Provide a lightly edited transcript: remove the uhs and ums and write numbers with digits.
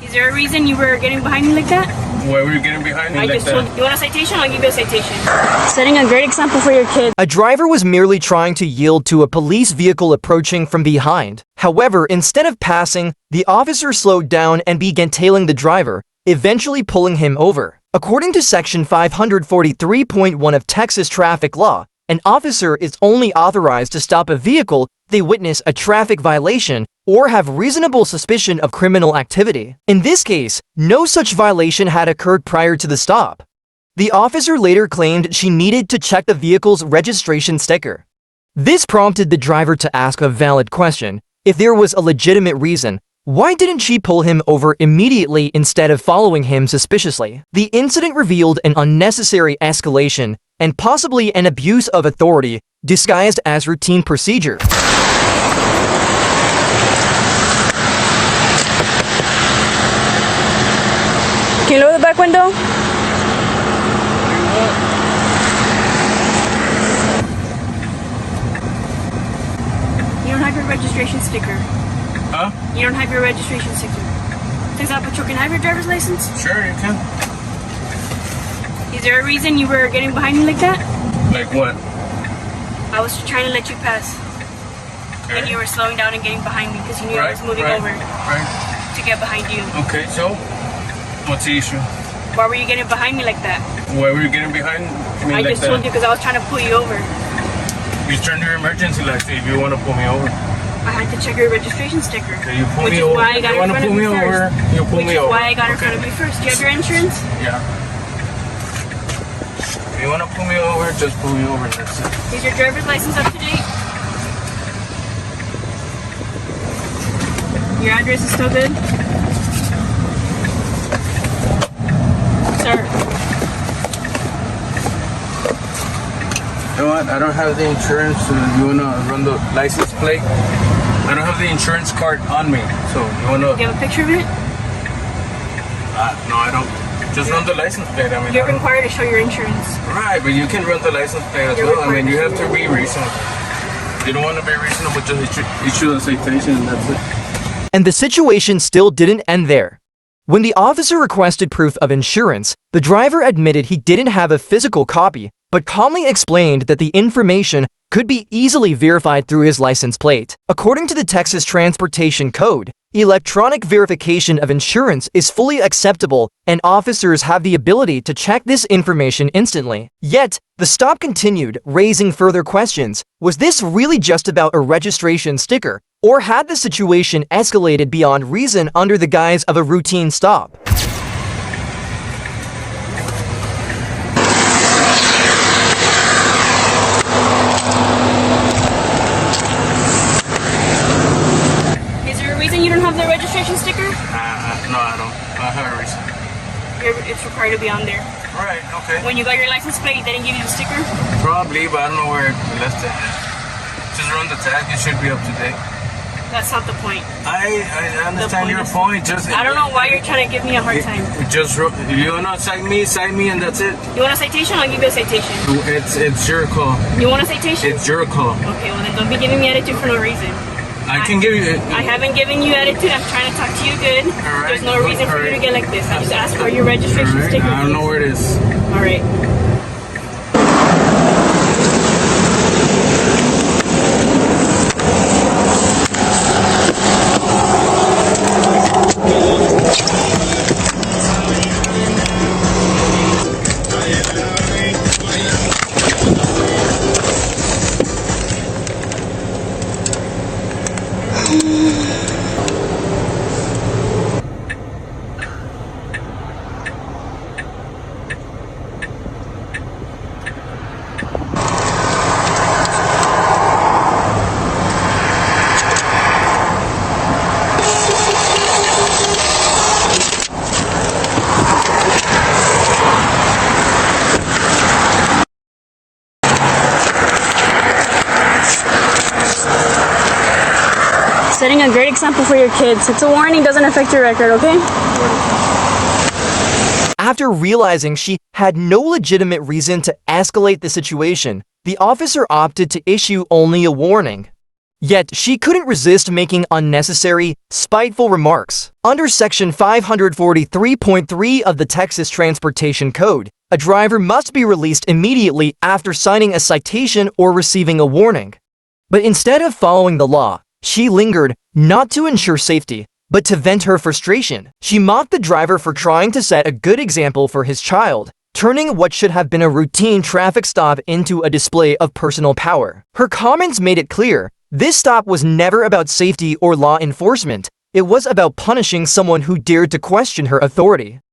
Is there a reason you were getting behind me like that? Why were you getting behind me I like just that? told you want a citation? I'll give you a citation. Setting a great example for your kids. A driver was merely trying to yield to a police vehicle approaching from behind. However, instead of passing, the officer slowed down and began tailing the driver, eventually pulling him over. According to Section 543.1 of Texas traffic law, an officer is only authorized to stop a vehicle if they witness a traffic violation or have reasonable suspicion of criminal activity. In this case, no such violation had occurred prior to the stop. The officer later claimed she needed to check the vehicle's registration sticker. This prompted the driver to ask a valid question. If there was a legitimate reason, why didn't she pull him over immediately instead of following him suspiciously? The incident revealed an unnecessary escalation and possibly an abuse of authority disguised as routine procedure. Can you lower the back window? You don't have your registration sticker. Huh? You don't have your registration sticker. For example, you can have your driver's license? Sure, you can. Is there a reason you were getting behind me like that? Like what? I was trying to let you pass. Okay. And you were slowing down and getting behind me because you knew I was moving over to get behind you. Okay, so what's the issue? Why were you getting behind me like that? Why were you getting behind me I like just that? told you because I was trying to pull you over. You turned your emergency light if you want to pull me over. I had to check your registration sticker. Okay, you pull which me is over. why I got You in want to front pull of me you over? first. You pull Which me is over. why I got in front of you first. Do you have your insurance? Yeah. If you want to pull me over, just pull me over. That's it. Is your driver's license up to date? Your address is still good? Sir. You know what? I don't have the insurance. So you wanna run the license plate? I don't have the insurance card on me. So you wanna? Do you have a picture of it? No, I don't. Just run the license plate. I mean, You're required to show your insurance. Right, but you can run the license plate as You're well. I mean, you required have to be reasonable. You don't want to be reasonable, just issue a citation and that's it. And the situation still didn't end there. When the officer requested proof of insurance, the driver admitted he didn't have a physical copy, but calmly explained that the information could be easily verified through his license plate. According to the Texas Transportation Code, electronic verification of insurance is fully acceptable and officers have the ability to check this information instantly. Yet, the stop continued, raising further questions. Was this really just about a registration sticker? Or had the situation escalated beyond reason under the guise of a routine stop? Is there a reason you don't have the registration sticker? No, I don't. I have a reason. It's required to be on there. Right, okay. When you got your license plate, they didn't give you the sticker? Probably, but I don't know where it left it. Just run the tag, it should be up to date. That's not the point. I understand your point. Just I don't know why you're trying to give me a hard time. Just if you wanna cite me, and that's it. You want a citation? I'll give you a citation. It's your call. You want a citation? It's your call. Okay, well then don't be giving me attitude for no reason. I can give you. I haven't given you attitude. I'm trying to talk to you good. All right. There's no reason for you to get like this. I just asked for your registration All right. sticker. I don't know where it is. All right. Setting a great example for your kids. It's a warning, doesn't affect your record, okay? After realizing she had no legitimate reason to escalate the situation, the officer opted to issue only a warning. Yet she couldn't resist making unnecessary, spiteful remarks. Under Section 543.3 of the Texas Transportation Code, a driver must be released immediately after signing a citation or receiving a warning. But instead of following the law, she lingered, not to ensure safety, but to vent her frustration. She mocked the driver for trying to set a good example for his child, turning what should have been a routine traffic stop into a display of personal power. Her comments made it clear, this stop was never about safety or law enforcement. It was about punishing someone who dared to question her authority.